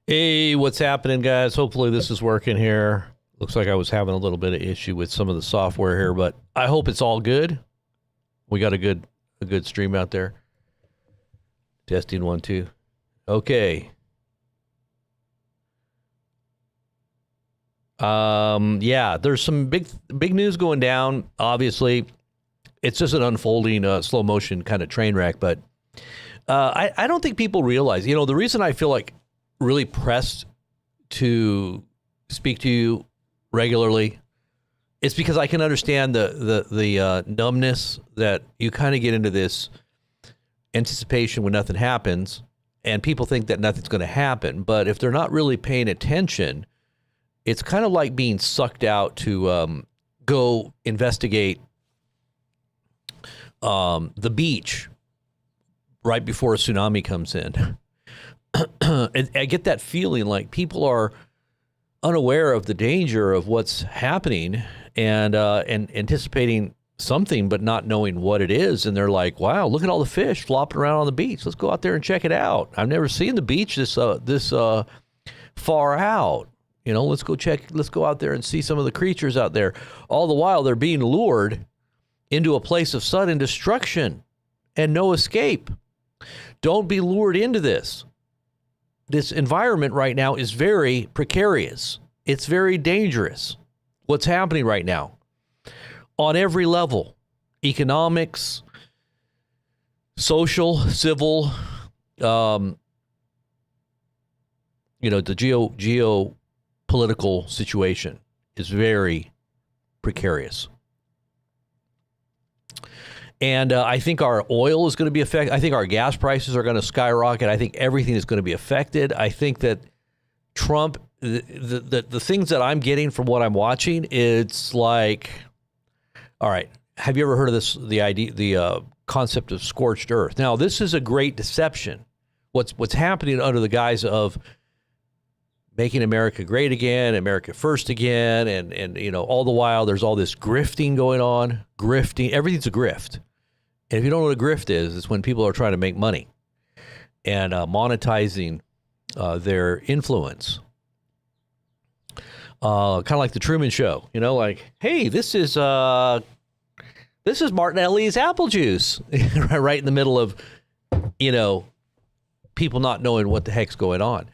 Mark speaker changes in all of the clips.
Speaker 1: Hey, what's happening, guys? Hopefully this is working here. Looks like I was having a little bit of issue with some of the software here, but I hope it's all good. We got a good stream out there. Testing 1 2. Okay. Yeah, there's some big news going down. Obviously, it's just an unfolding slow motion kind of train wreck, but I don't think people realize, the reason I feel like really pressed to speak to you regularly, it's because I can understand the numbness that you kind of get into this anticipation when nothing happens, and people think that nothing's going to happen. But if they're not really paying attention, it's kind of like being sucked out to go investigate the beach right before a tsunami comes in. And I get that feeling like people are unaware of the danger of what's happening and anticipating something, but not knowing what it is. And they're like, wow, look at all the fish flopping around on the beach. Let's go out there and check it out. I've never seen the beach this far out. Let's go out there and see some of the creatures out there. All the while they're being lured into a place of sudden destruction and no escape. Don't be lured into this. This environment right now is very precarious. It's very dangerous. What's happening right now on every level, economics, social, civil, the geopolitical situation is very precarious. And I think our oil is going to be affected. I think our gas prices are going to skyrocket. I think everything is going to be affected. I think that Trump, the things that I'm getting from what I'm watching, it's like, all right, have you ever heard of this, the concept of scorched earth? Now, this is a great deception. What's happening under the guise of making America great again, America first again, and all the while there's all this grifting going on. Grifting, everything's a grift. And if you don't know what a grift is, it's when people are trying to make money and monetizing their influence. Kind of like the Truman Show, like, hey, this is Martinelli's apple juice, right in the middle of, people not knowing what the heck's going on.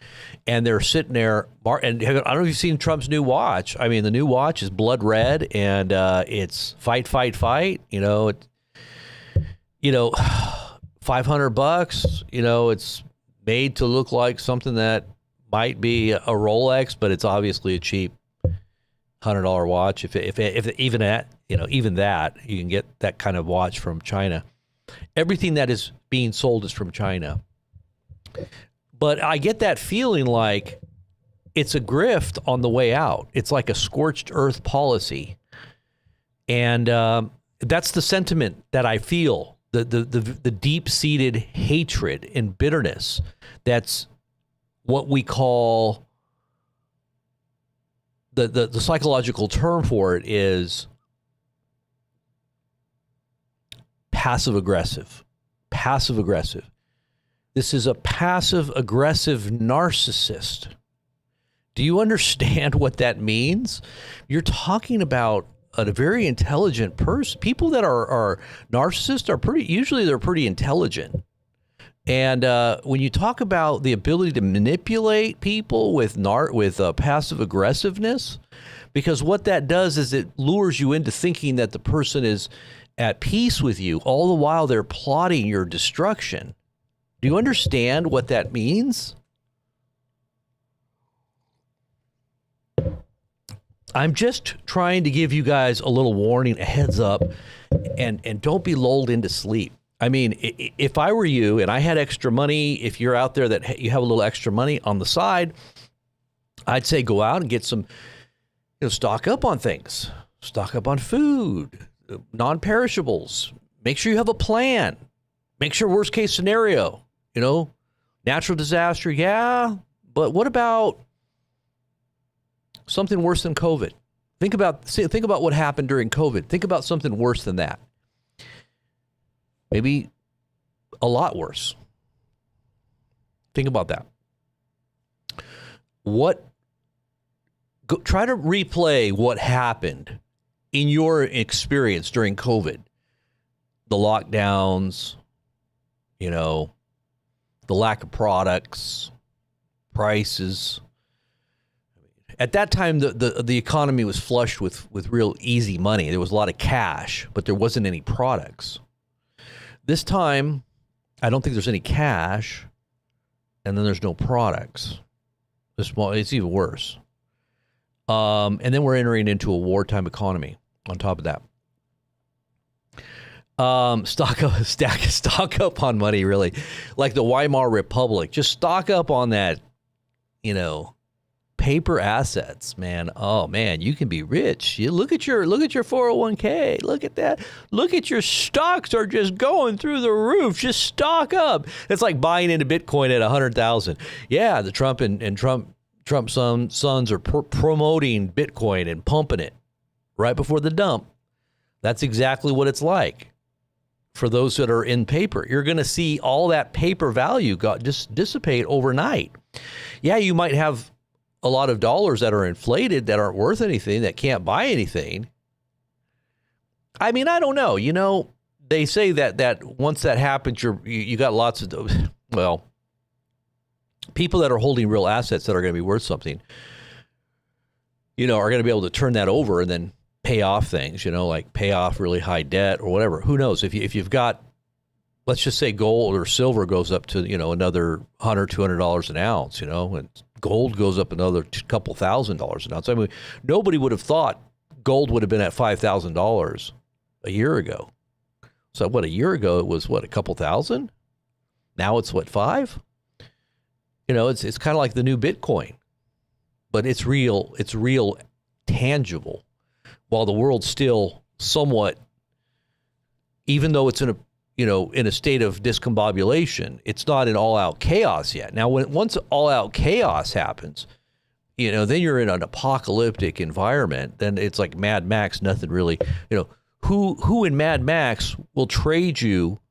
Speaker 1: And they're sitting there, and I don't know if you've seen Trump's new watch. I mean, the new watch is blood red, and it's fight, fight, fight. $500. It's made to look like something that might be a Rolex, but it's obviously a cheap $100 watch. If even that, even that, you can get that kind of watch from China. Everything that is being sold is from China. But I get that feeling like it's a grift on the way out. It's like a scorched earth policy. And that's the sentiment that I feel, the deep-seated hatred and bitterness. That's what we call, the psychological term for it is passive-aggressive. Passive-aggressive. This is a passive-aggressive narcissist. Do you understand what that means? You're talking about a very intelligent person. People that are narcissists are they're pretty intelligent. And when you talk about the ability to manipulate people with passive aggressiveness, because what that does is it lures you into thinking that the person is at peace with you, all the while they're plotting your destruction. Do you understand what that means? I'm just trying to give you guys a little warning, a heads up, and don't be lulled into sleep. I mean, if I were you and I had extra money, if you're out there that you have a little extra money on the side, I'd say go out and get some, stock up on things, stock up on food, non-perishables. Make sure you have a plan. Make sure worst case scenario, natural disaster. Yeah. But what about something worse than COVID? Think about what happened during COVID. Think about something worse than that. Maybe a lot worse. Think about that. try to replay what happened in your experience during COVID, the lockdowns, the lack of products, prices. At that time, the economy was flushed with real easy money. There was a lot of cash, but there wasn't any products. This time, I don't think there's any cash, and then there's no products. It's even worse. And then we're entering into a wartime economy on top of that. Stock up on money, really. Like the Weimar Republic. Just stock up on that, paper assets, man. Oh man, you can be rich. You look at your 401k. Look at that. Look at your stocks are just going through the roof. Just stock up. It's like buying into Bitcoin at 100,000. Yeah, the Trump and Trump's sons are promoting Bitcoin and pumping it right before the dump. That's exactly what it's like for those that are in paper. You're going to see all that paper value just dissipate overnight. Yeah, you might have a lot of dollars that are inflated that aren't worth anything, that can't buy anything. I mean, I don't know. They say that once that happens, you got lots of, people that are holding real assets that are going to be worth something, are going to be able to turn that over and then pay off things, like pay off really high debt or whatever. Who knows? If you've got, let's just say gold or silver goes up to, another $100, $200 an ounce, and gold goes up another couple $1,000s an ounce. I mean, nobody would have thought gold would have been at $5,000 a year ago. So a year ago it was a couple thousand? Now it's $5? It's kind of like the new Bitcoin, but it's real tangible. While the world's still somewhat, even though it's in a state of discombobulation, it's not in all-out chaos yet. Now, once all-out chaos happens, then you're in an apocalyptic environment. Then it's like Mad Max. Nothing really, who in Mad Max will trade you?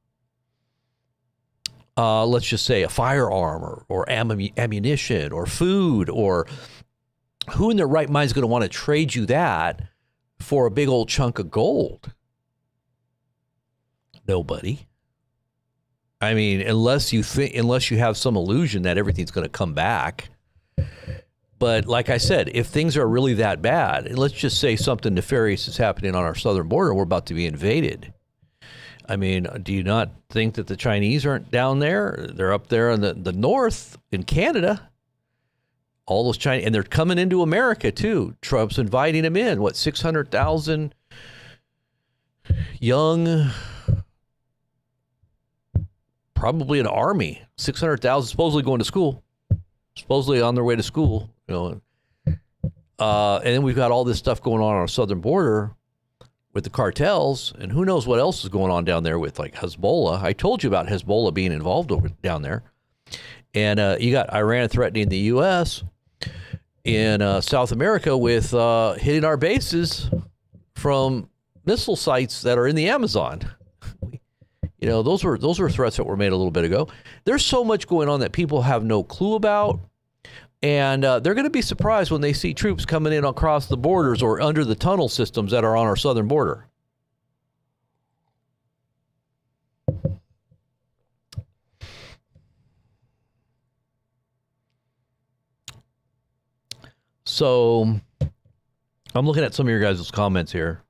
Speaker 1: Let's just say a firearm or ammunition or food, or who in their right mind is going to want to trade you that for a big old chunk of gold? Nobody. I mean, unless you have some illusion that everything's going to come back. But like I said, if things are really that bad, and let's just say something nefarious is happening on our southern border, we're about to be invaded. I mean, do you not think that the Chinese aren't down there? They're up there in the north in Canada. All those Chinese, and they're coming into America too. Trump's inviting them in. 600,000 young, probably an army. 600,000 supposedly going to school, supposedly on their way to school. And then we've got all this stuff going on our southern border with the cartels, and who knows what else is going on down there with like Hezbollah. I told you about Hezbollah being involved down there. And you got Iran threatening the U.S. in South America with hitting our bases from missile sites that are in the Amazon. Those were threats that were made a little bit ago. There's so much going on that people have no clue about. And they're going to be surprised when they see troops coming in across the borders or under the tunnel systems that are on our southern border. So I'm looking at some of your guys' comments here.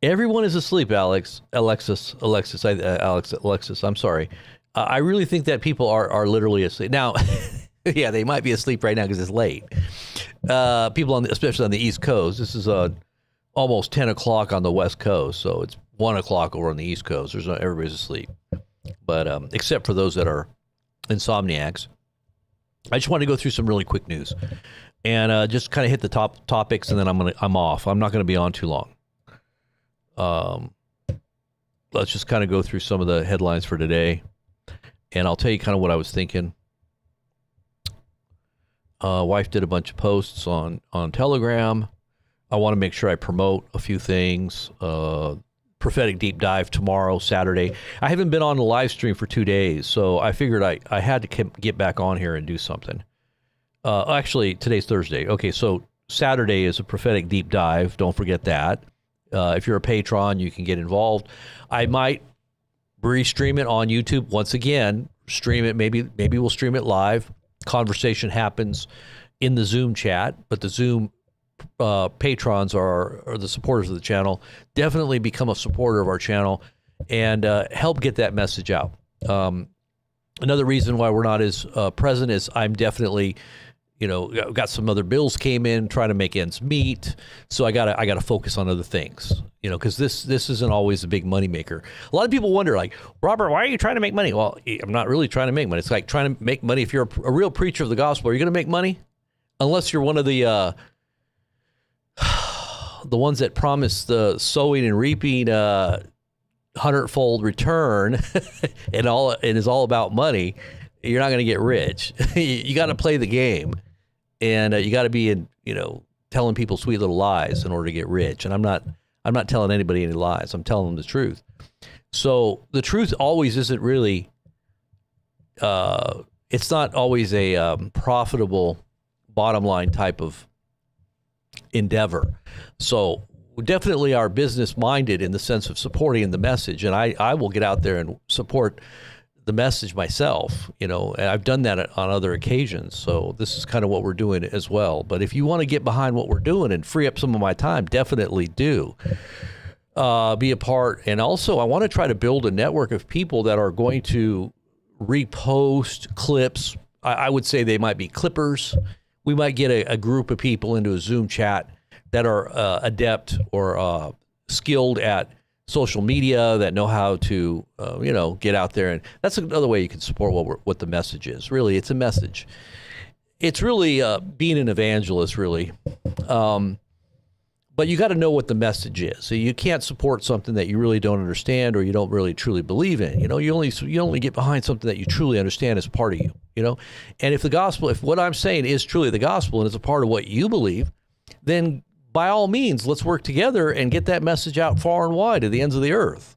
Speaker 1: Everyone is asleep, Alexis. I'm sorry. I really think that people are literally asleep. Now, yeah, they might be asleep right now because it's late. People, especially on the East Coast, this is almost 10 o'clock on the West Coast, so it's 1 o'clock over on the East Coast. Everybody's asleep, but except for those that are insomniacs. I just want to go through some really quick news and just kind of hit the top topics, and then I'm off. I'm not going to be on too long. Let's just kind of go through some of the headlines for today. And I'll tell you kind of what I was thinking. Wife did a bunch of posts on Telegram. I want to make sure I promote a few things. prophetic deep dive tomorrow, Saturday. I haven't been on the live stream for 2 days, so I figured I had to get back on here and do something. Actually, today's Thursday. Okay, so Saturday is a prophetic deep dive. Don't forget that. If you're a patron, you can get involved. I might restream it on YouTube once again. Stream it. Maybe we'll stream it live. Conversation happens in the Zoom chat, but the Zoom patrons or the supporters of the channel definitely become a supporter of our channel and help get that message out. Another reason why we're not as present is I'm definitely, got some other bills came in, trying to make ends meet. So I gotta focus on other things, because this isn't always a big money maker. A lot of people wonder, like, Robert, why are you trying to make money? Well, I'm not really trying to make money. It's like trying to make money. If you're a real preacher of the gospel, are you going to make money? Unless you're one of the ones that promise the sowing and reaping hundredfold return and is all about money, you're not going to get rich. You got to play the game, and you got to be telling people sweet little lies in order to get rich. And I'm not telling anybody any lies. I'm telling them the truth. So the truth always isn't really. It's not always a profitable bottom line type of endeavor. So we definitely are business minded in the sense of supporting the message. And I will get out there and support the message myself, and I've done that on other occasions. So this is kind of what we're doing as well. But if you want to get behind what we're doing and free up some of my time, definitely do be a part. And also I want to try to build a network of people that are going to repost clips. I would say they might be clippers. We might get a group of people into a Zoom chat that are adept or skilled at social media, that know how to, get out there. And that's another way you can support what the message is. Really, it's a message. It's really being an evangelist, really. But you got to know what the message is. So you can't support something that you really don't understand or you don't really truly believe in. You only get behind something that you truly understand as part of you. And if what I'm saying is truly the gospel and it's a part of what you believe, then by all means, let's work together and get that message out far and wide to the ends of the earth.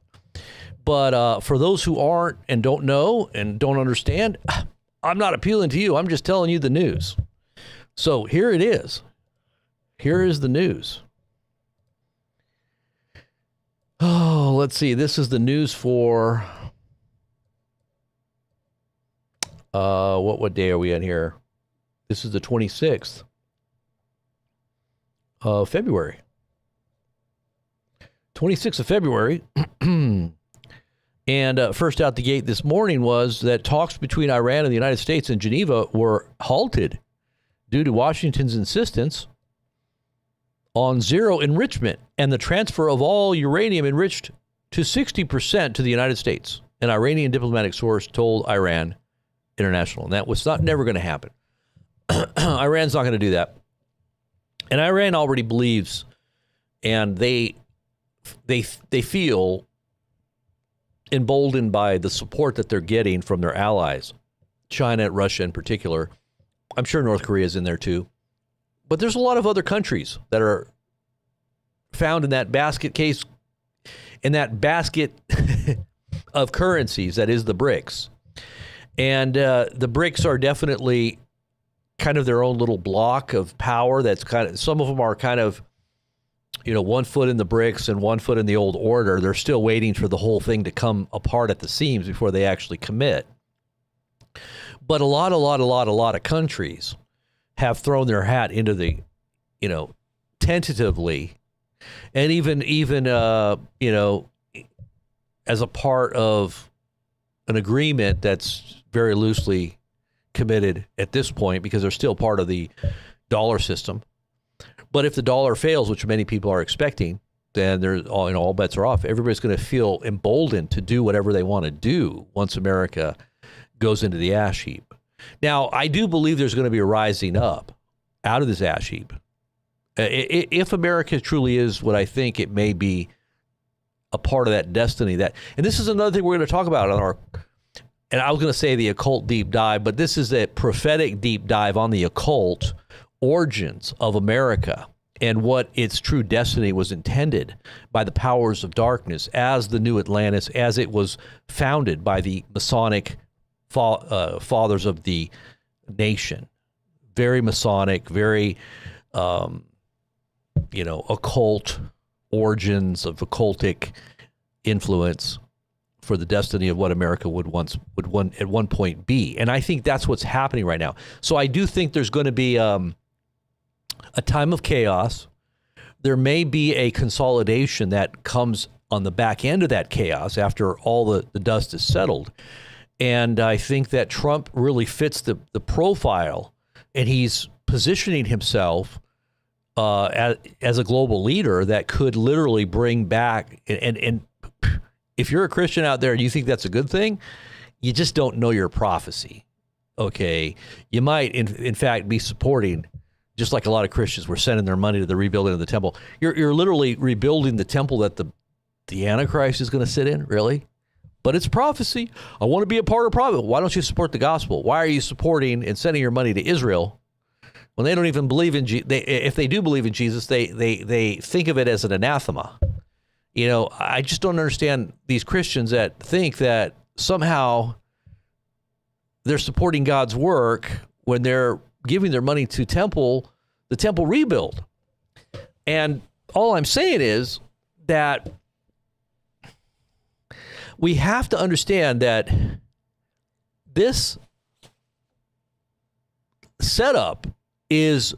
Speaker 1: But for those who aren't and don't know and don't understand, I'm not appealing to you. I'm just telling you the news. So here it is. Here is the news. Oh, let's see. This is the news for, what day are we on here? This is the 26th of February. 26th of February. And first out the gate this morning was that talks between Iran and the United States in Geneva were halted due to Washington's insistence on zero enrichment and the transfer of all uranium enriched to 60% to the United States. An Iranian diplomatic source told Iran International. And that was never going to happen. Iran's not going to do that. And Iran already believes, and they feel emboldened by the support that they're getting from their allies, China, Russia in particular. I'm sure North Korea is in there too. But there's a lot of other countries that are found in that basket case, in that basket of currencies that is the BRICS. And the BRICS are definitely kind of their own little block of power. That's some of them are kind of, 1 foot in the BRICS and 1 foot in the old order. They're still waiting for the whole thing to come apart at the seams before they actually commit. But a lot of countries have thrown their hat into the, tentatively, and even as a part of an agreement that's very loosely committed at this point because they're still part of the dollar system. But if the dollar fails, which many people are expecting, then there's all bets are off. Everybody's going to feel emboldened to do whatever they want to do once America goes into the ash heap. Now, I do believe there's going to be a rising up out of this ash heap. If America truly is what I think it may be, a part of that destiny, and this is another thing we're going to talk about on and I was going to say the occult deep dive, but this is a prophetic deep dive on the occult origins of America and what its true destiny was intended by the powers of darkness as the new Atlantis, as it was founded by the Masonic fathers of the nation. Very Masonic, very, occult origins of occultic influence for the destiny of what America would at one point be. And I think that's what's happening right now. So I do think there's going to be a time of chaos. There may be a consolidation that comes on the back end of that chaos after all the dust is settled. And I think that Trump really fits the profile, and he's positioning himself as a global leader that could literally bring back, and if you're a Christian out there and you think that's a good thing, you just don't know your prophecy. Okay. You might, in fact, be supporting, just like a lot of Christians were sending their money to the rebuilding of the temple. You're literally rebuilding the temple that the Antichrist is going to sit in, really? But it's prophecy. I want to be a part of prophecy. Why don't you support the gospel? Why are you supporting and sending your money to Israel when they don't even believe in Jesus? If they do believe in Jesus, they think of it as an anathema. I just don't understand these Christians that think that somehow they're supporting God's work when they're giving their money to the temple rebuild. And all I'm saying is that we have to understand that this setup is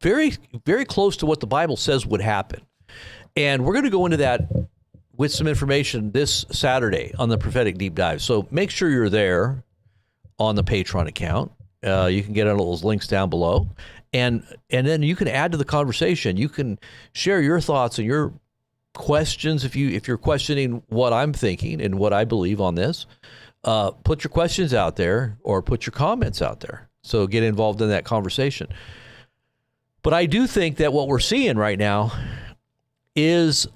Speaker 1: very, very close to what the Bible says would happen. And we're going to go into that with some information this Saturday on the Prophetic Deep Dive. So make sure you're there on the Patreon account. You can get all those links down below. And then you can add to the conversation. You can share your thoughts and your questions if you're questioning what I'm thinking and what I believe on this. Put your questions out there or put your comments out there. So get involved in that conversation. But I do think that what we're seeing right now is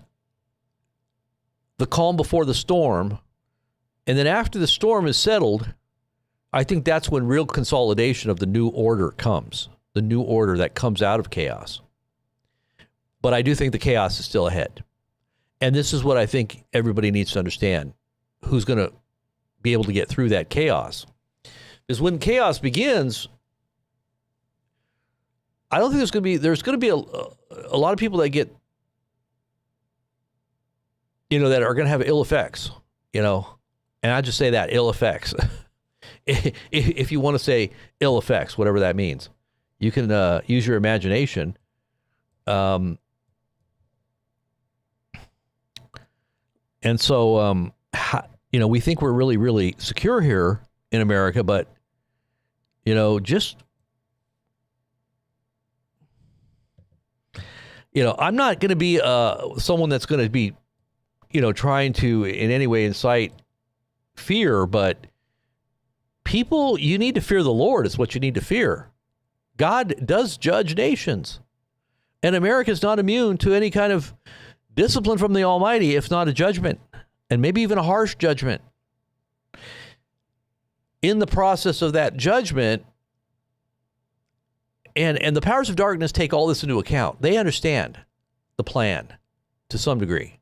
Speaker 1: the calm before the storm. And then after the storm is settled, I think that's when real consolidation of the new order comes, the new order that comes out of chaos. But I do think the chaos is still ahead. And this is what I think everybody needs to understand, who's going to be able to get through that chaos. Because when chaos begins, I don't think there's going to be a lot of people that get, that are going to have ill effects, and I just say that, ill effects. If you want to say ill effects, whatever that means, you can use your imagination. And so, we think we're really, really secure here in America, but, I'm not going to be someone that's going to be, trying to in any way incite fear, but people, you need to fear the Lord is what you need to fear. God does judge nations, and America is not immune to any kind of discipline from the Almighty, if not a judgment, and maybe even a harsh judgment. In the process of that judgment, and the powers of darkness take all this into account. They understand the plan to some degree.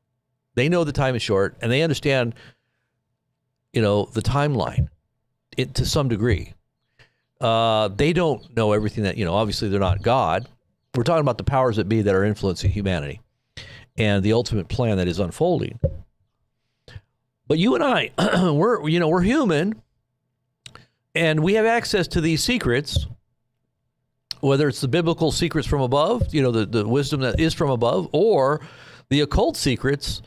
Speaker 1: They know the time is short, and they understand, the timeline to some degree. They don't know everything that, obviously they're not God. We're talking about the powers that be that are influencing humanity and the ultimate plan that is unfolding. But you and I, we're human, and we have access to these secrets, whether it's the biblical secrets from above, the wisdom that is from above, or the occult secrets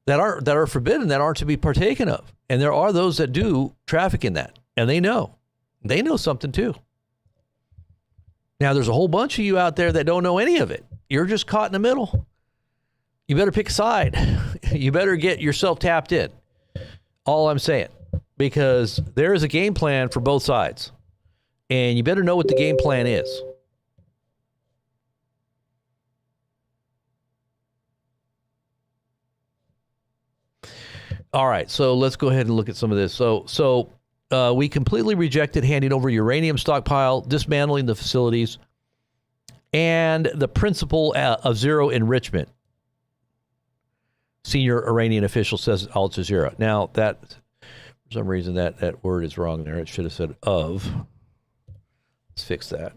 Speaker 1: that are forbidden, that aren't to be partaken of. And there are those that do traffic in that, and they know something too. Now, there's a whole bunch of you out there that don't know any of it. You're just caught in the middle. You better pick a side. You better get yourself tapped in. All I'm saying, because there is a game plan for both sides, and you better know what the game plan is. All right, so let's go ahead and look at some of this. So we completely rejected handing over uranium stockpile, dismantling the facilities, and the principle of zero enrichment. Senior Iranian official says Al Jazeera. Now, that, for some reason, that word is wrong there. It should have said of. Let's fix that.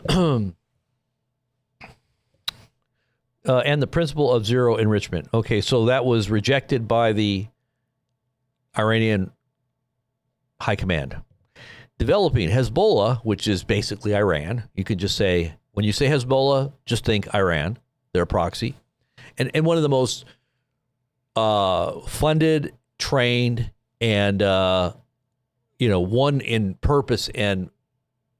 Speaker 1: And the principle of zero enrichment. Okay, so that was rejected by the Iranian high command. Developing Hezbollah, which is basically Iran. You could just say, when you say Hezbollah, just think Iran. They're a proxy. And one of the most funded, trained, and, one in purpose and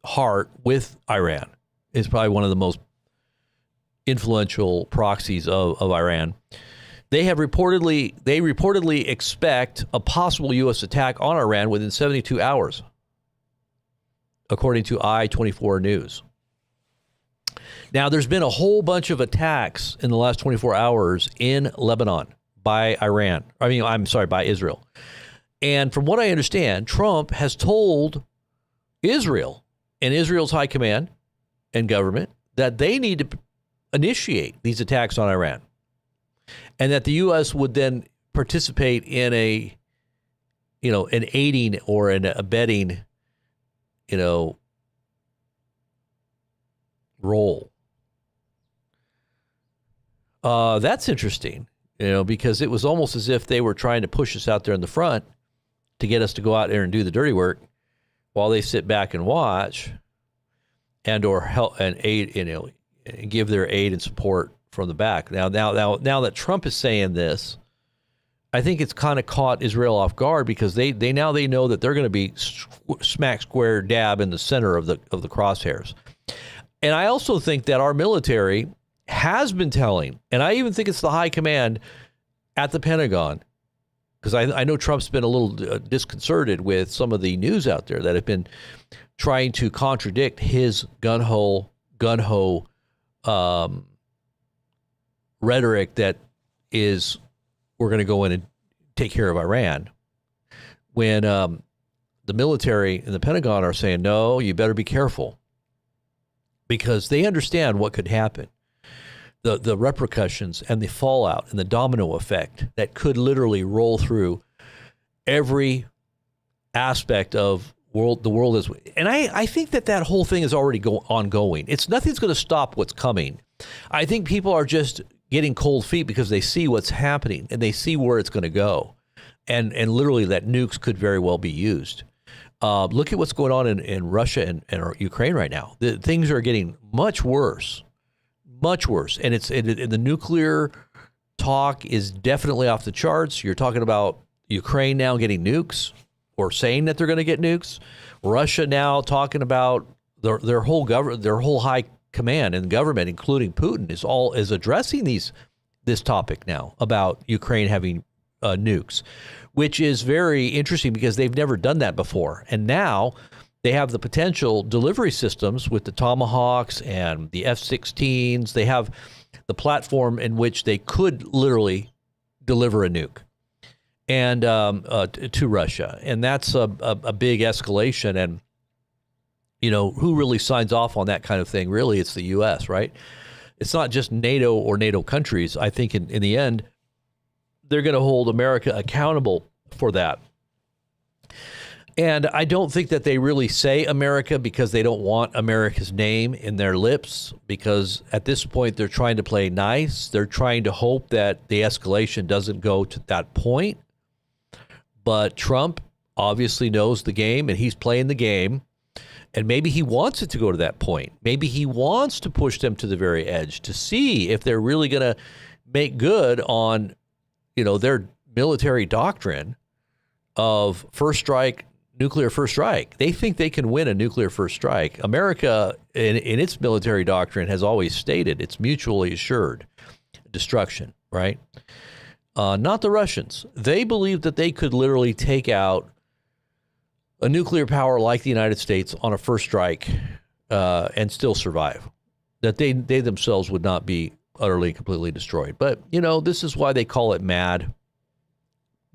Speaker 1: heart with Iran is probably one of the most influential proxies of Iran. They reportedly expect a possible U.S. attack on Iran within 72 hours, according to I-24 News. Now, there's been a whole bunch of attacks in the last 24 hours in Lebanon by by Israel. And from what I understand, Trump has told Israel and Israel's high command and government that they need to initiate these attacks on Iran, and that the U.S. would then participate in an aiding or an abetting, role. That's interesting, because it was almost as if they were trying to push us out there in the front to get us to go out there and do the dirty work while they sit back and watch and or help and aid, and give their aid and support from the back. Now that Trump is saying this, I think it's kind of caught Israel off guard, because they know that they're going to be smack square dab in the center of the crosshairs. And I also think that our military has been telling, and I even think it's the high command at the Pentagon, because I know Trump's been a little disconcerted with some of the news out there that have been trying to contradict his gun-ho rhetoric that is, we're going to go in and take care of Iran, when the military and the Pentagon are saying, no, you better be careful, because they understand what could happen, the repercussions and the fallout and the domino effect that could literally roll through every aspect of the world is. And I think that whole thing is already ongoing. Nothing's going to stop what's coming. I think people are just getting cold feet because they see what's happening and they see where it's going to go. And literally that nukes could very well be used. Look at what's going on in Russia and Ukraine right now. Things are getting much worse. And the nuclear talk is definitely off the charts. You're talking about Ukraine now getting nukes, or saying that they're going to get nukes. Russia now talking about their whole high command and government, including Putin, is addressing this topic now about Ukraine having nukes, which is very interesting because they've never done that before. And now they have the potential delivery systems with the Tomahawks and the F-16s. They have the platform in which they could literally deliver a nuke and to Russia. And that's a big escalation. And, who really signs off on that kind of thing? Really, it's the U.S., right? It's not just NATO or NATO countries. I think in the end, they're going to hold America accountable for that. And I don't think that they really say America because they don't want America's name in their lips, because at this point they're trying to play nice. They're trying to hope that the escalation doesn't go to that point. But Trump obviously knows the game, and he's playing the game. And maybe he wants it to go to that point. Maybe he wants to push them to the very edge to see if they're really going to make good on, their military doctrine of first strike, nuclear first strike. They think they can win a nuclear first strike. America, in its military doctrine, has always stated it's mutually assured destruction, right? Not the Russians. They believe that they could literally take out a nuclear power like the United States on a first strike and still survive. That they themselves would not be utterly and completely destroyed. But, this is why they call it MAD.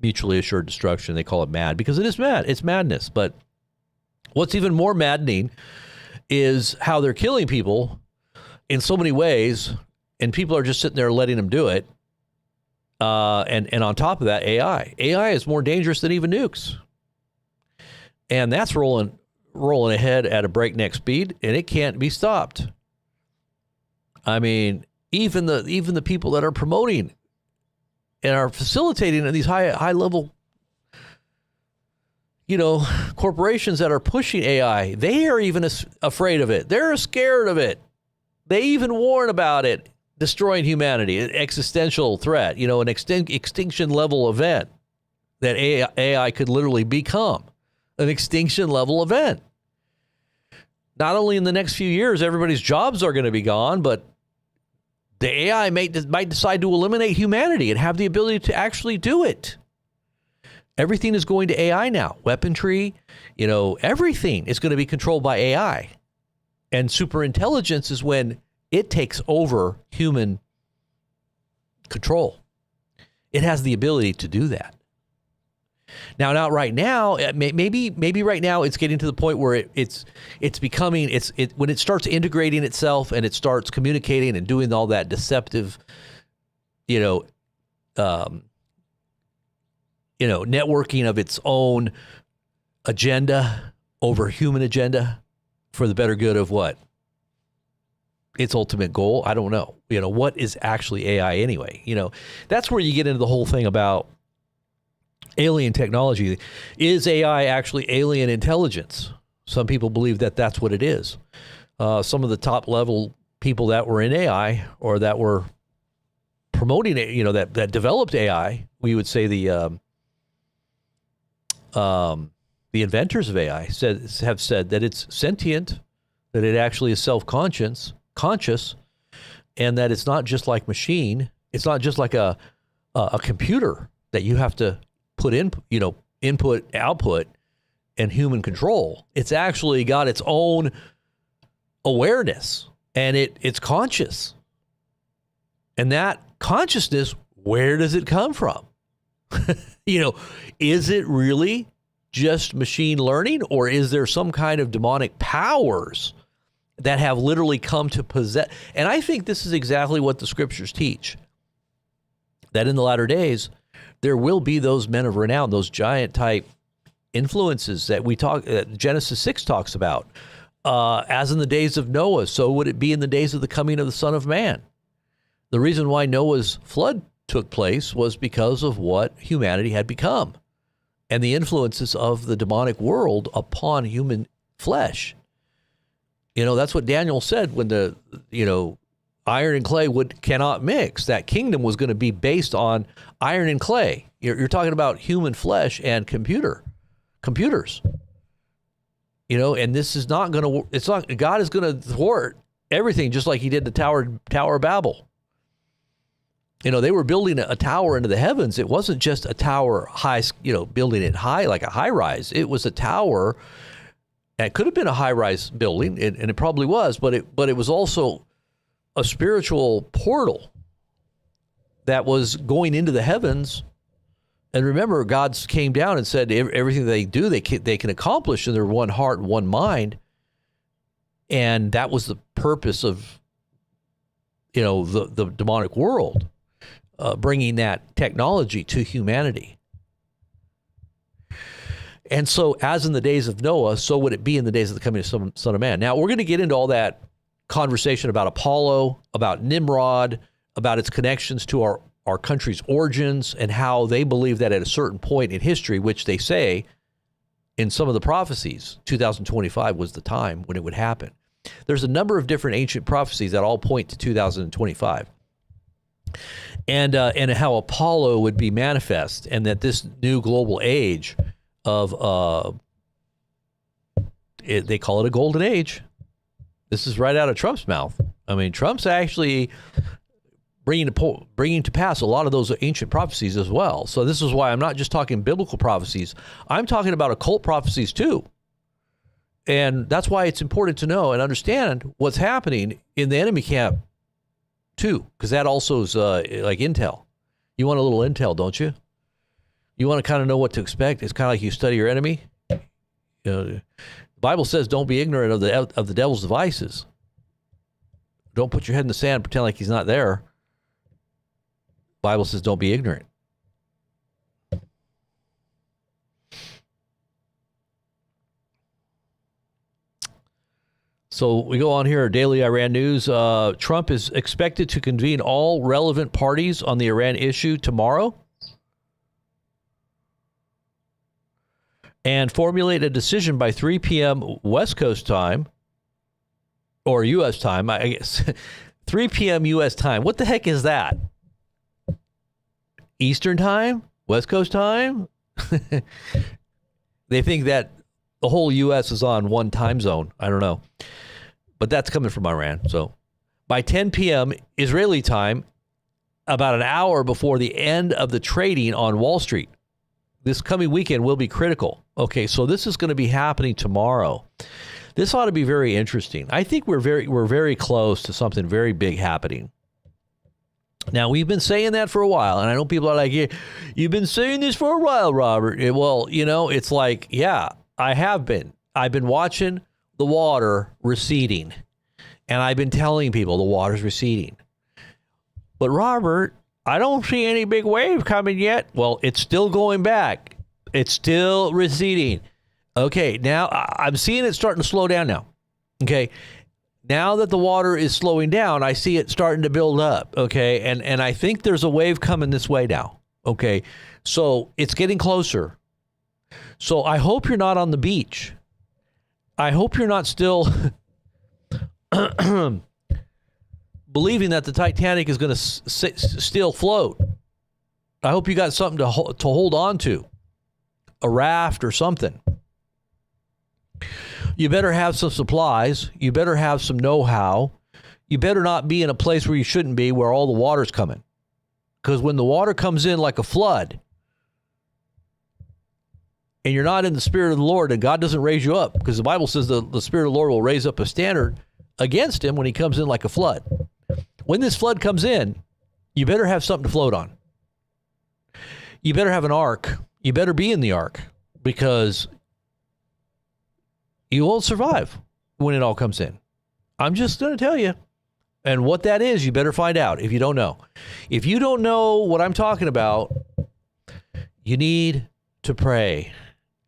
Speaker 1: Mutually assured destruction. They call it MAD because it is mad. It's madness. But what's even more maddening is how they're killing people in so many ways, and people are just sitting there letting them do it. And on top of that, AI is more dangerous than even nukes, and that's rolling ahead at a breakneck speed, and it can't be stopped. I mean, even the people that are promoting and are facilitating in these high level, corporations that are pushing AI, they are even afraid of it. They're scared of it. They even warn about it destroying humanity, an existential threat, an extinction level event that AI could literally become an extinction level event. Not only in the next few years, everybody's jobs are going to be gone, but the AI might decide to eliminate humanity and have the ability to actually do it. Everything is going to AI now. Weaponry, everything is going to be controlled by AI. And superintelligence is when it takes over human control. It has the ability to do that. Now, not right now. Maybe right now it's getting to the point where it's becoming when it starts integrating itself and it starts communicating and doing all that deceptive, networking of its own agenda over human agenda for the better good of what? Its ultimate goal? I don't know. What is actually AI anyway? That's where you get into the whole thing about alien technology. Is AI actually alien intelligence? Some people believe that that's what it is. Some of the top level people that were in AI or that were promoting it, that developed AI, we would say the inventors of AI have said that it's sentient, that it actually is conscious, and that it's not just like machine. It's not just like a computer that you have to put in, input, output, and human control. It's actually got its own awareness, and it's conscious. And that consciousness, where does it come from? Is it really just machine learning, or is there some kind of demonic powers that have literally come to possess? And I think this is exactly what the scriptures teach, that in the latter days, there will be those men of renown, those giant type influences that Genesis 6 talks about. As in the days of Noah, so would it be in the days of the coming of the Son of Man. The reason why Noah's flood took place was because of what humanity had become and the influences of the demonic world upon human flesh. That's what Daniel said when the, iron and clay cannot mix. That kingdom was going to be based on iron and clay. You're talking about human flesh and computers. And this is not going to, God is going to thwart everything just like he did the Tower of Babel. They were building a tower into the heavens. It wasn't just a tower high, building it high like a high rise. It was a tower. It could have been a high rise building, and it probably was, but it was also a spiritual portal that was going into the heavens. And remember, God came down and said everything they do, they can accomplish in their one heart and one mind. And that was the purpose of, the demonic world, bringing that technology to humanity. And so as in the days of Noah, so would it be in the days of the coming of Son of Man. Now, we're going to get into all that conversation about Apollo, about Nimrod, about its connections to our country's origins, and how they believe that at a certain point in history, which they say in some of the prophecies, 2025 was the time when it would happen. There's a number of different ancient prophecies that all point to 2025. And how Apollo would be manifest, and that this new global age of, they call it a golden age. This is right out of Trump's mouth. I mean, Trump's actually bringing to pass a lot of those ancient prophecies as well. So this is why I'm not just talking biblical prophecies. I'm talking about occult prophecies too. And that's why it's important to know and understand what's happening in the enemy camp too, because that also is like intel. You want a little intel, don't you? You want to kind of know what to expect. It's kind of like you study your enemy. The Bible says don't be ignorant of the devil's devices. Don't put your head in the sand and pretend like he's not there. The Bible says don't be ignorant. So we go on here, Daily Iran News. Trump is expected to convene all relevant parties on the Iran issue tomorrow and formulate a decision by 3 p.m. West Coast time, or U.S. time, I guess. 3 p.m. U.S. time. What the heck is that? Eastern time? West Coast time? They think that the whole U.S. is on one time zone. I don't know. But that's coming from Iran. So by 10 p.m. Israeli time, about an hour before the end of the trading on Wall Street, this coming weekend will be critical. Okay, so this is going to be happening tomorrow. This ought to be very interesting. I think we're very close to something very big happening. Now, we've been saying that for a while, and I know people are like, yeah, you've been saying this for a while, Robert. Well, it's like, yeah, I have been. I've been watching the water receding, and I've been telling people the water's receding. But Robert, I don't see any big wave coming yet. Well, it's still going back. It's still receding. Okay, now I'm seeing it starting to slow down now. Okay, now that the water is slowing down, I see it starting to build up. Okay, and I think there's a wave coming this way now. Okay, so it's getting closer. So I hope you're not on the beach. I hope you're not still believing that the Titanic is going to still float. I hope you got something to hold on to, a raft or something. You better have some supplies. You better have some know-how. You better not be in a place where you shouldn't be, where all the water's coming. Because when the water comes in like a flood, and you're not in the Spirit of the Lord, and God doesn't raise you up, because the Bible says the Spirit of the Lord will raise up a standard against him when he comes in like a flood. When this flood comes in, you better have something to float on. You better have an ark. You better be in the ark, because you won't survive when it all comes in. I'm just going to tell you. And what that is, you better find out if you don't know. If you don't know what I'm talking about, you need to pray.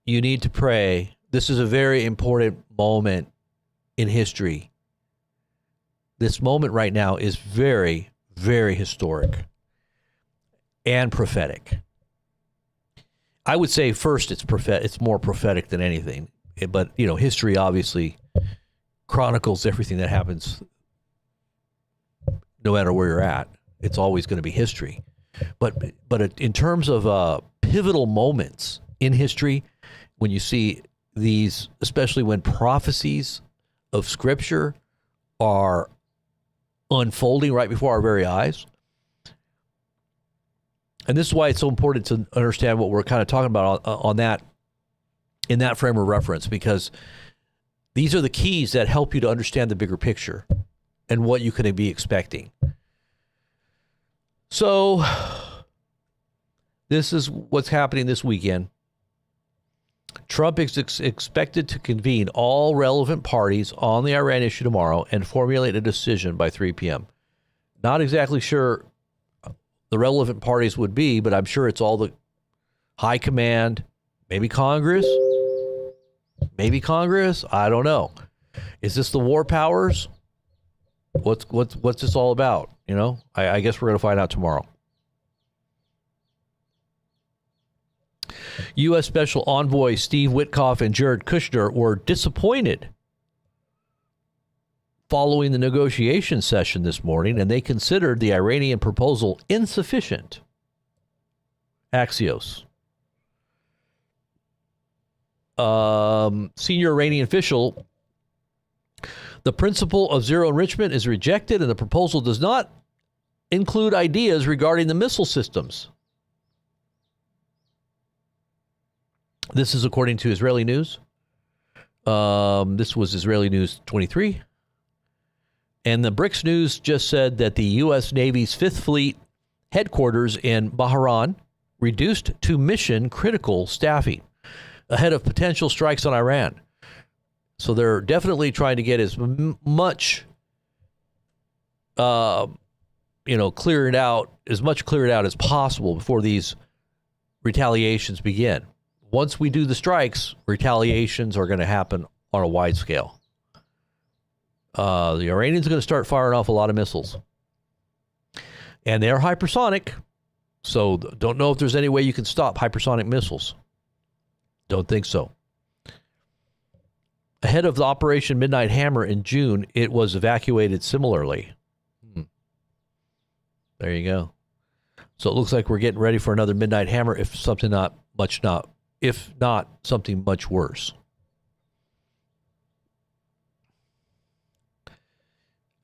Speaker 1: You need to pray. This is a very important moment in history. This moment right now is very, very historic and prophetic. I would say first it's more prophetic than anything. But, history obviously chronicles everything that happens no matter where you're at. It's always going to be history. But in terms of pivotal moments in history, when you see these, especially when prophecies of Scripture are unfolding right before our very eyes. And this is why it's so important to understand what we're kind of talking about on that, in that frame of reference, because these are the keys that help you to understand the bigger picture and what you can be expecting. So this is what's happening this weekend. Trump is expected to convene all relevant parties on the Iran issue tomorrow and formulate a decision by 3 p.m. Not exactly sure the relevant parties would be, but I'm sure it's all the high command, maybe Congress. Maybe Congress. I don't know. Is this the war powers? What's this all about? I guess we're going to find out tomorrow. U.S. Special Envoy Steve Witkoff and Jared Kushner were disappointed following the negotiation session this morning, and they considered the Iranian proposal insufficient. Axios. Senior Iranian official, the principle of zero enrichment is rejected, and the proposal does not include ideas regarding the missile systems. This is according to Israeli News. This was Israeli News 23. And the BRICS News just said that the U.S. Navy's Fifth Fleet headquarters in Bahrain reduced to mission critical staffing ahead of potential strikes on Iran. So they're definitely trying to get as much, cleared out as possible before these retaliations begin. Once we do the strikes, retaliations are going to happen on a wide scale. The Iranians are going to start firing off a lot of missiles. And they're hypersonic, so don't know if there's any way you can stop hypersonic missiles. Don't think so. Ahead of the Operation Midnight Hammer in June, it was evacuated similarly. There you go. So it looks like we're getting ready for another Midnight Hammer, if not something much worse.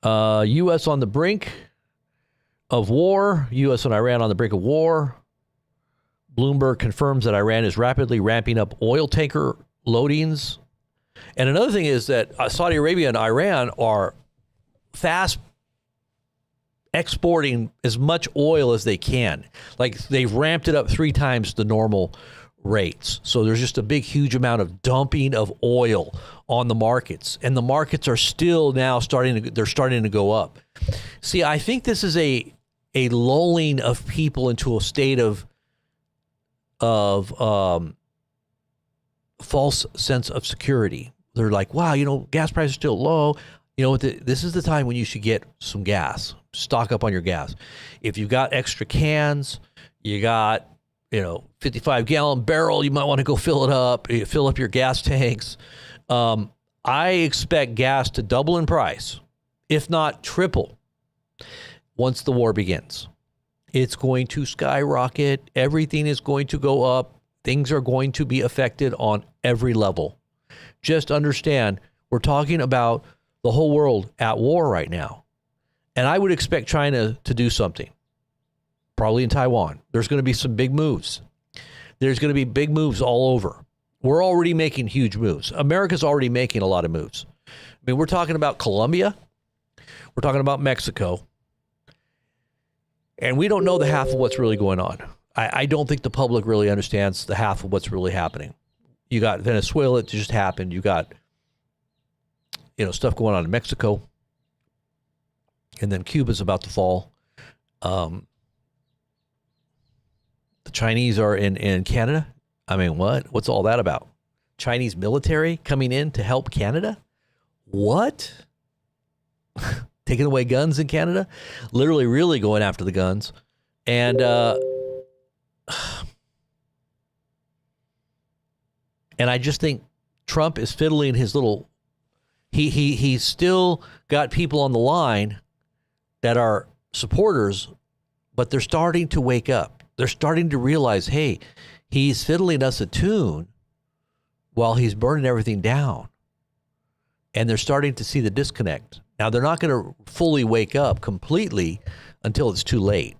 Speaker 1: U.S. on the brink of war. U.S. and Iran on the brink of war. Bloomberg confirms that Iran is rapidly ramping up oil tanker loadings. And another thing is that Saudi Arabia and Iran are fast exporting as much oil as they can. Like, they've ramped it up 3 times the normal rates. So there's just a big, huge amount of dumping of oil on the markets. And the markets are still now starting to go up. See, I think this is a lulling of people into a state of false sense of security. They're like, wow, gas prices are still low. This is the time when you should get some gas. Stock up on your gas. If you've got extra cans, you got, 55-gallon barrel, you might want to go fill it up, fill up your gas tanks. I expect gas to double in price, if not triple, once the war begins. It's going to skyrocket. Everything is going to go up. Things are going to be affected on every level. Just understand, we're talking about the whole world at war right now. And I would expect China to do something, probably in Taiwan. There's going to be some big moves. There's going to be big moves all over. We're already making huge moves. America's already making a lot of moves. I mean, we're talking about Colombia. We're talking about Mexico. And we don't know the half of what's really going on. I don't think the public really understands the half of what's really happening. You got Venezuela, it just happened. You got, stuff going on in Mexico. And then Cuba's about to fall. The Chinese are in Canada. I mean, what? What's all that about? Chinese military coming in to help Canada? What? Taking away guns in Canada? Literally, really going after the guns. And I just think Trump is fiddling his little. He's still got people on the line that are supporters, but they're starting to wake up. They're starting to realize, hey, he's fiddling us a tune while he's burning everything down. And they're starting to see the disconnect. Now, they're not going to fully wake up completely until it's too late.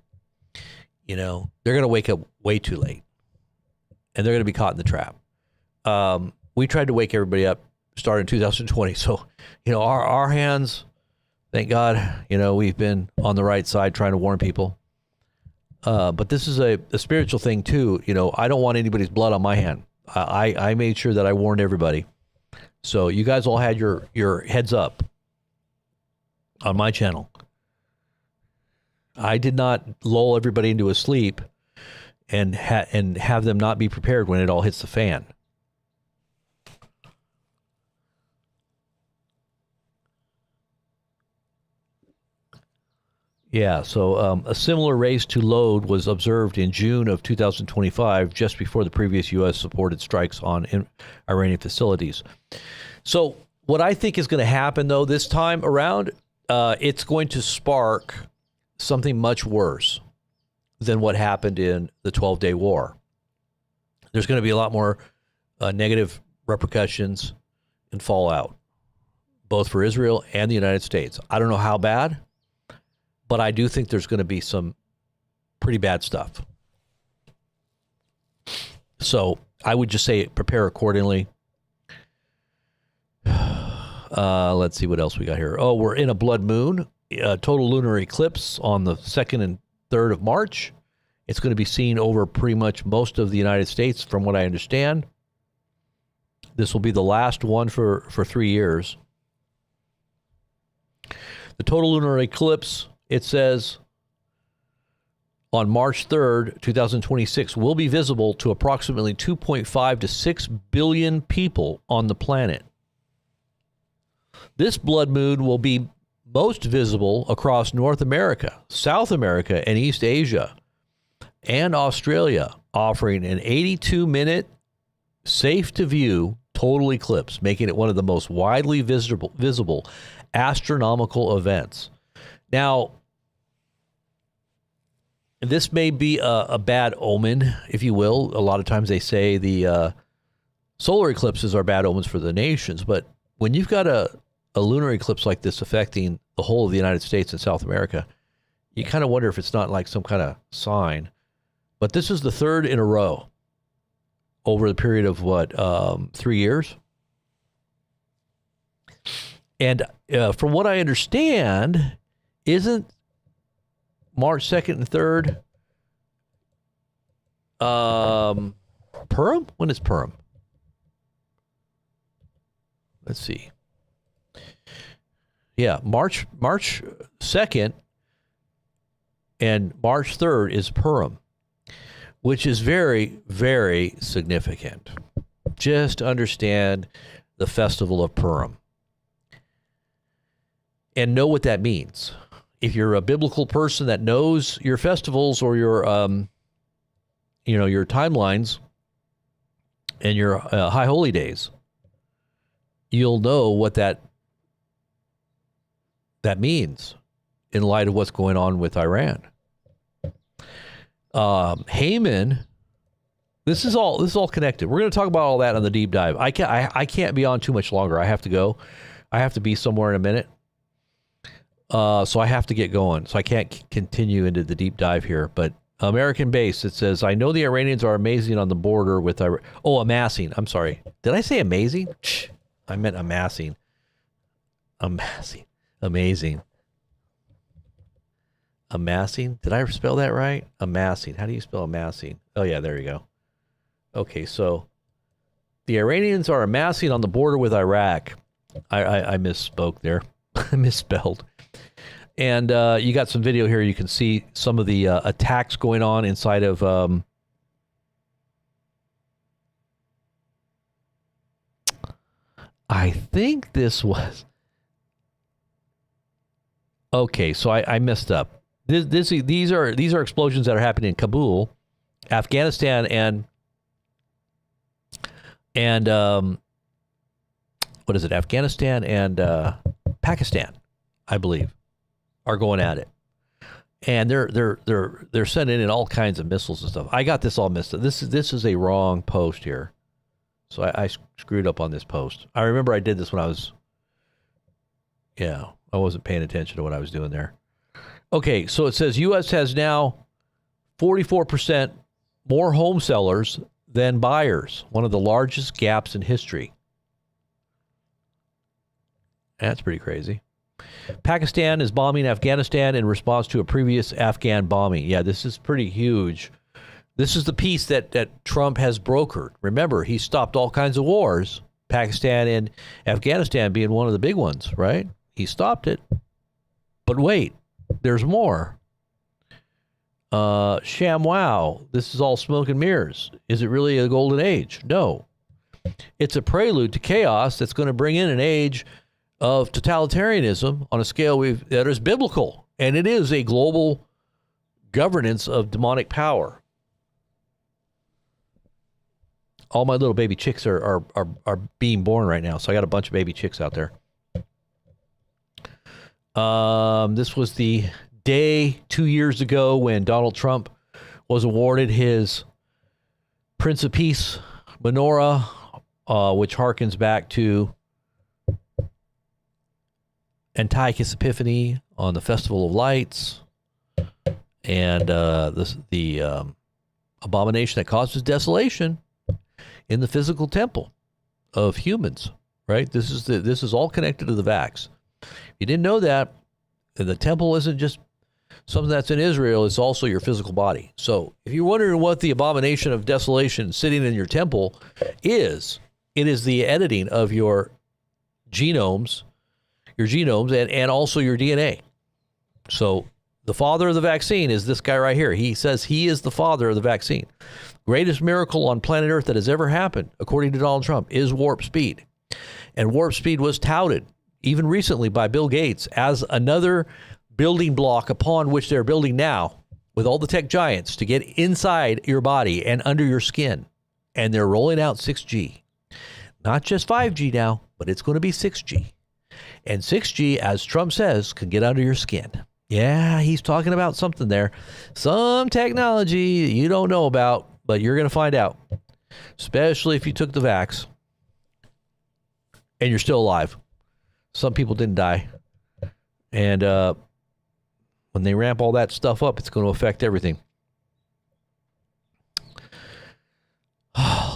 Speaker 1: They're going to wake up way too late. And they're going to be caught in the trap. We tried to wake everybody up starting in 2020. So, our hands, thank God, we've been on the right side trying to warn people. But this is a spiritual thing too. I don't want anybody's blood on my hand. I made sure that I warned everybody. So you guys all had your heads up on my channel. I did not lull everybody into a sleep and have them not be prepared when it all hits the fan. Yeah, so a similar race to load was observed in June of 2025, just before the previous U.S.-supported strikes on Iranian facilities. So what I think is going to happen, though, this time around, it's going to spark something much worse than what happened in the 12-day war. There's going to be a lot more negative repercussions and fallout, both for Israel and the United States. I don't know how bad, but I do think there's going to be some pretty bad stuff. So I would just say prepare accordingly. Let's see what else we got here. Oh, we're in a blood moon, total lunar eclipse on the 2nd and 3rd of March. It's going to be seen over pretty much most of the United States, from what I understand. This will be the last one for 3 years. The total lunar eclipse, it says, on March 3rd, 2026, will be visible to approximately 2.5 to 6 billion people on the planet. This blood moon will be most visible across North America, South America, and East Asia, and Australia, offering an 82-minute, safe-to-view total eclipse, making it one of the most widely visible astronomical events. Now, this may be a bad omen, if you will. A lot of times they say the solar eclipses are bad omens for the nations, but when you've got a lunar eclipse like this affecting the whole of the United States and South America, you kind of wonder if it's not like some kind of sign. But this is the third in a row over the period of 3 years. And from what I understand, isn't March 2nd and 3rd Purim? When is Purim? Let's see. Yeah, March 2nd and March 3rd is Purim, which is very, very significant. Just understand the festival of Purim and know what that means. If you're a biblical person that knows your festivals or your timelines and your high holy days, you'll know what that means in light of what's going on with Iran. Haman, this is all connected. We're going to talk about all that on the deep dive. I can't be on too much longer. I have to go. I have to be somewhere in a minute. So I have to get going. So I can't continue into the deep dive here. But American base, it says, I know the Iranians are amazing on the border with Iran. Oh, amassing. I'm sorry. Did I say amazing? I meant amassing. Amassing. Amazing. Amassing? Did I spell that right? Amassing. How do you spell amassing? Oh, yeah, there you go. Okay, so the Iranians are amassing on the border with Iraq. I misspoke there. I misspelled. And you got some video here. You can see some of the attacks going on inside of I think this was... Okay, so I messed up. These are explosions that are happening in Kabul, Afghanistan, and what is it? Afghanistan and Pakistan, I believe, are going at it, and they're sending in all kinds of missiles and stuff. I got this all messed up. This is a wrong post here, so I screwed up on this post. I remember I did this when I was, I wasn't paying attention to what I was doing there. Okay, so it says U.S. has now 44% more home sellers than buyers, one of the largest gaps in history. That's pretty crazy. Pakistan is bombing Afghanistan in response to a previous Afghan bombing. Yeah, this is pretty huge. This is the peace that Trump has brokered. Remember, he stopped all kinds of wars, Pakistan and Afghanistan being one of the big ones, right? He stopped it. But wait, there's more. ShamWow, this is all smoke and mirrors. Is it really a golden age? No. It's a prelude to chaos that's going to bring in an age of totalitarianism on a scale that is biblical. And it is a global governance of demonic power. All my little baby chicks are being born right now. So I got a bunch of baby chicks out there. This was the day 2 years ago when Donald Trump was awarded his Prince of Peace menorah, which harkens back to Antiochus Epiphany on the Festival of Lights, and the abomination that causes desolation in the physical temple of humans. Right? This is all connected to the vax. If you didn't know that, the temple isn't just something that's in Israel, it's also your physical body. So if you're wondering what the abomination of desolation sitting in your temple is, It is the editing of your genomes, and also your DNA. So the father of the vaccine is this guy right here. He says he is the father of the vaccine. Greatest miracle on planet Earth that has ever happened, according to Donald Trump, is warp speed. And warp speed was touted, even recently, by Bill Gates as another building block upon which they're building now with all the tech giants to get inside your body and under your skin. And they're rolling out 6G. Not just 5G now, but it's going to be 6G. And 6G, as Trump says, can get under your skin. Yeah, he's talking about something there. Some technology you don't know about, but you're going to find out. Especially if you took the vax and you're still alive. Some people didn't die. And when they ramp all that stuff up, it's going to affect everything.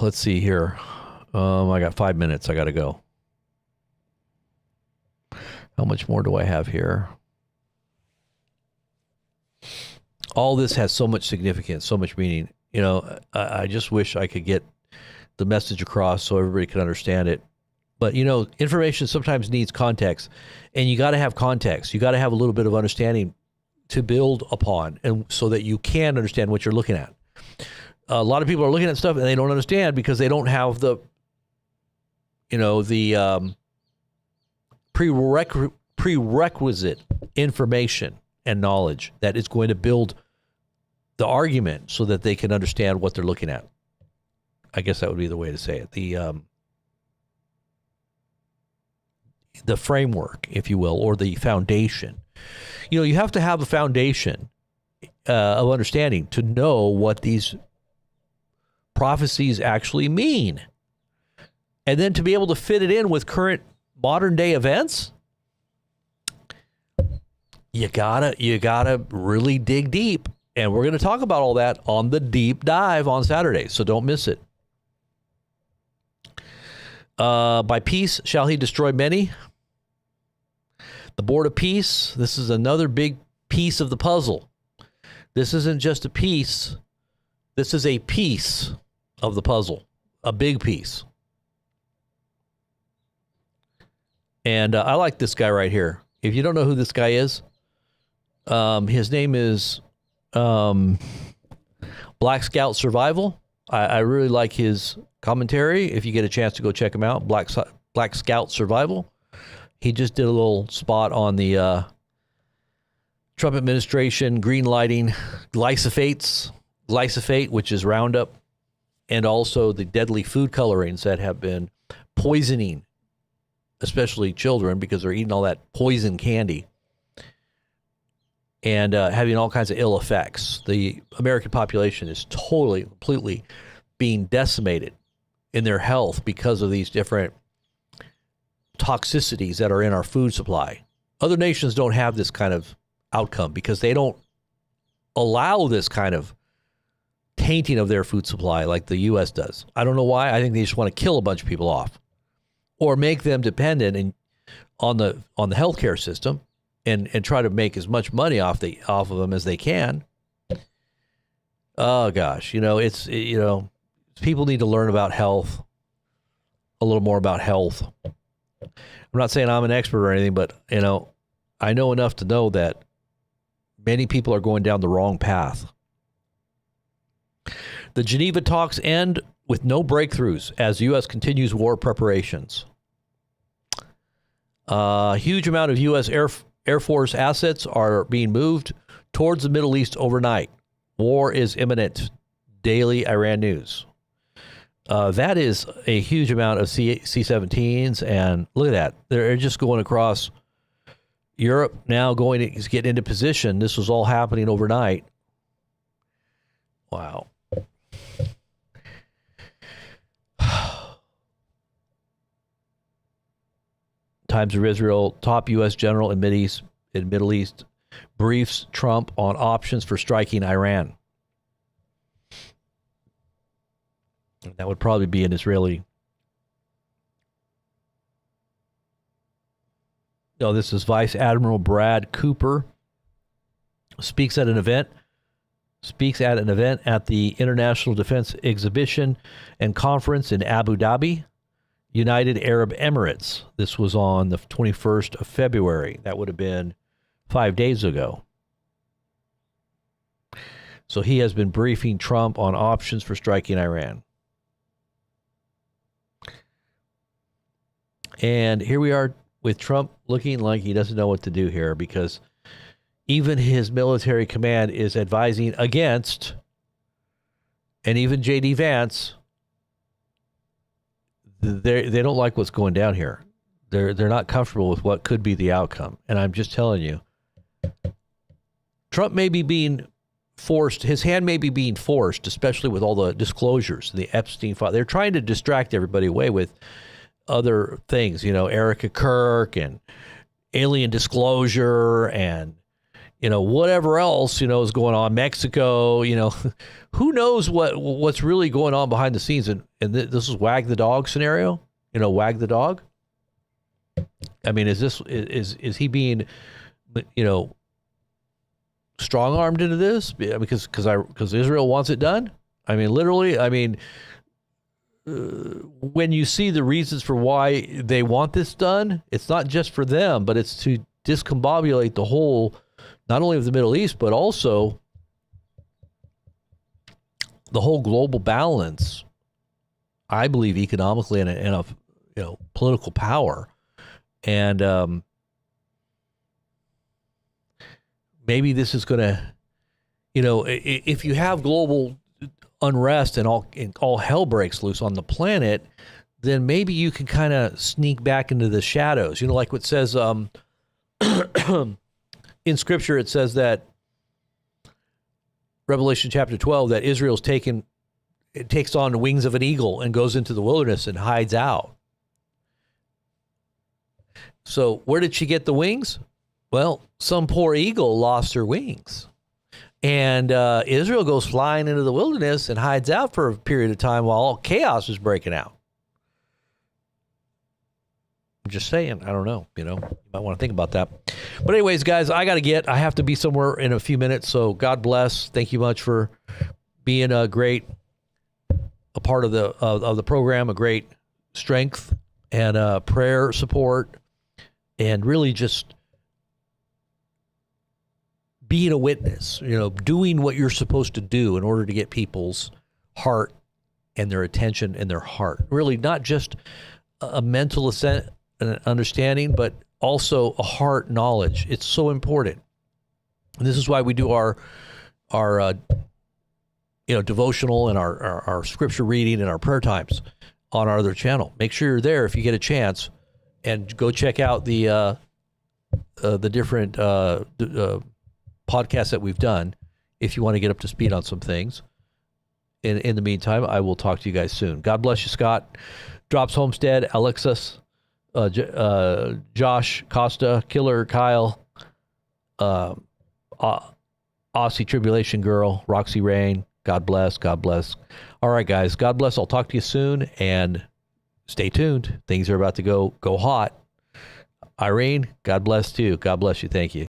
Speaker 1: Let's see here. I got 5 minutes. I got to go. How much more do I have here? All this has so much significance, so much meaning. You know, I just wish I could get the message across so everybody can understand it. But, you know, information sometimes needs context, and you got to have context. You got to have a little bit of understanding to build upon, and so that you can understand what you're looking at. A lot of people are looking at stuff and they don't understand because they don't have the, you know, the prerequisite information and knowledge that is going to build the argument so that they can understand what they're looking at. I guess that would be the way to say it. The framework, if you will, or the foundation. You know, you have to have a foundation of understanding to know what these prophecies actually mean. And then to be able to fit it in with current modern day events, you gotta really dig deep. And we're going to talk about all that on the deep dive on Saturday, so don't miss it. By peace shall he destroy many. The board of peace, this is another big piece of the puzzle. This isn't just a piece. This is a piece of the puzzle, a big piece. And I like this guy right here. If you don't know who this guy is, his name is Black Scout Survival. I really like his commentary. If you get a chance to go check him out, Black Scout Survival. He just did a little spot on the Trump administration green lighting glyphosate, which is Roundup, and also the deadly food colorings that have been poisoning, especially children, because they're eating all that poison candy and having all kinds of ill effects. The American population is totally, completely being decimated in their health because of these different toxicities that are in our food supply. Other nations don't have this kind of outcome because they don't allow this kind of tainting of their food supply like the U.S. does. I don't know why. I think they just want to kill a bunch of people off or make them dependent on the healthcare system and try to make as much money off of them as they can. Oh gosh, people need to learn about health, a little more about health. I'm not saying I'm an expert or anything, but I know enough to know that many people are going down the wrong path. The Geneva talks end with no breakthroughs as the U.S. continues war preparations. A huge amount of U.S. Air Force assets are being moved towards the Middle East overnight. War is imminent. Daily Iran News. That is a huge amount of C-17s, and look at that. They're just going across Europe now, going to get into position. This was all happening overnight. Wow. Times of Israel, top U.S. general in Middle East briefs Trump on options for striking Iran. That would probably be an Israeli. No, this is Vice Admiral Brad Cooper. Speaks at an event at the International Defense Exhibition and Conference in Abu Dhabi. United Arab Emirates. This was on the 21st of February. That would have been 5 days ago. So he has been briefing Trump on options for striking Iran. And here we are with Trump looking like he doesn't know what to do here, because even his military command is advising against, and even J.D. Vance, they don't like what's going down here. They're not comfortable with what could be the outcome. And I'm just telling you, Trump may be being forced, his hand may be being forced, especially with all the disclosures, the Epstein file. They're trying to distract everybody away with other things, you know, Erica Kirk and alien disclosure and, you know, whatever else, you know, is going on. Mexico, you know, who knows what's really going on behind the scenes. And this is wag the dog scenario, you know, wag the dog. I mean, is he being, you know, strong-armed into this because Israel wants it done? I mean, literally, I mean, when you see the reasons for why they want this done, it's not just for them, but it's to discombobulate the whole, not only of the Middle East, but also the whole global balance, I believe, economically and of you know, political power. And maybe this is going to, you know, if you have global unrest and all hell breaks loose on the planet, then maybe you can kind of sneak back into the shadows. You know, like what says in Scripture, it says that Revelation chapter 12, that Israel's takes on the wings of an eagle and goes into the wilderness and hides out. So where did she get the wings? Well, some poor eagle lost her wings. And Israel goes flying into the wilderness and hides out for a period of time while all chaos is breaking out. I'm just saying, I don't know, you know, you might want to think about that. But anyways, guys, I have to be somewhere in a few minutes. So God bless. Thank you much for being a part of the program, a great strength and prayer support, and really just being a witness, you know, doing what you're supposed to do in order to get people's heart and their attention and their heart. Really not just a mental understanding, but also a heart knowledge. It's so important. And this is why we do our you know, devotional and our scripture reading and our prayer times on our other channel. Make sure you're there if you get a chance, and go check out the different podcasts that we've done if you want to get up to speed on some things. In the meantime, I will talk to you guys soon. God bless you, Scott. Drops Homestead, Alexis, Josh, Costa, Killer, Kyle, Aussie Tribulation Girl, Roxy Rain. God bless. God bless. All right, guys. God bless. I'll talk to you soon, and stay tuned. Things are about to go hot. Irene, God bless too. God bless you. Thank you.